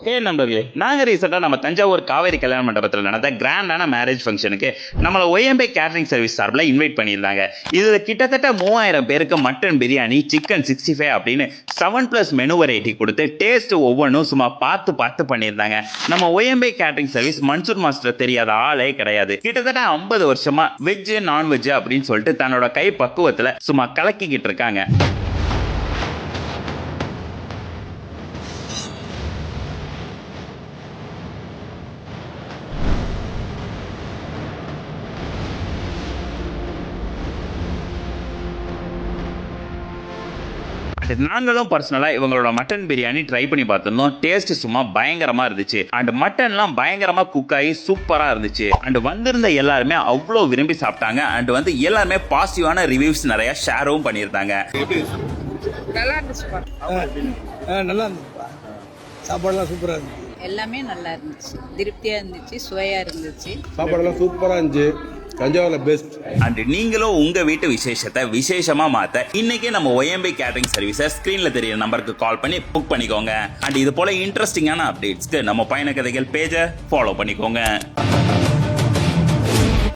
நண்பர்களே, நாங்க ரீசெண்டா நம்ம தஞ்சாவூர் காவேரி கல்யாண மண்டபத்தில் நடந்த கிராண்டான மேரேஜ் ஃபங்க்ஷனுக்கு நம்மள ஒய்எம்பி கேட்டரிங் சர்வீஸ் சார்பில் இன்வைட் பண்ணியிருந்தாங்க. இதுல கிட்டத்தட்ட 3000 பேருக்கு மட்டன் பிரியாணி, சிக்கன் 65 அப்படின்னு 7+ மெனு வெரைட்டி கொடுத்து டேஸ்ட் ஒவ்வொன்றும் சும்மா பார்த்து பார்த்து பண்ணியிருந்தாங்க. நம்ம ஒய்எம்பி கேட்டரிங் சர்வீஸ் மன்சூர் மாஸ்டர் தெரியாத ஆளே கிடையாது. கிட்டத்தட்ட 50 வருஷமா வெஜ் நான்வெஜ் அப்படின்னு சொல்லிட்டு தன்னோட கை பக்குவத்துல சும்மா கலக்கிக்கிட்டு இருக்காங்க. நாங்களும் பர்சனலா இவங்களோட மட்டன் பிரியாணி ட்ரை பண்ணி பார்த்திருந்தோம். டேஸ்ட் சும்மா பயங்கரமா இருந்துச்சு. அண்ட் மட்டன்லாம் பயங்கரமா குக் ஆகி சூப்பரா இருந்துச்சு. அண்ட் வந்திருந்த எல்லாருமே அவ்வளோ விரும்பி சாப்பிட்டாங்க. அண்ட் வந்து எல்லாருமே பாசிட்டிவான ரிவ்யூஸ் நிறைய ஷேரும் பண்ணியிருந்தாங்க. நல்லா இருந்துச்சு. நல்லா இருந்துச்சு. சாப்பாடுலாம் சூப்பராக இருந்துச்சு. எல்லாமே நல்லா இருந்துச்சு. திருப்தியாக இருந்துச்சு, சுவையாக இருந்துச்சு. சாப்பாடுலாம் சூப்பராக இருந்துச்சு. தஞ்சாவூர்ல பெஸ்ட். அண்ட் நீங்களும் உங்க வீட்டு விசேஷத்தை விசேஷமா மாத்த இன்னைக்கே நம்ம ஒய்எம்பி கேட்டரிங் சர்வீஸை ஸ்கிரீன்ல தெரியற நம்பருக்கு கால் பண்ணி புக் பண்ணிக்கோங்க. அண்ட் இது போல இன்ட்ரெஸ்டிங்கான அப்டேட்ஸ்க்கு நம்ம பயண கதைகள் பேஜை ஃபாலோ பண்ணிக்கோங்க.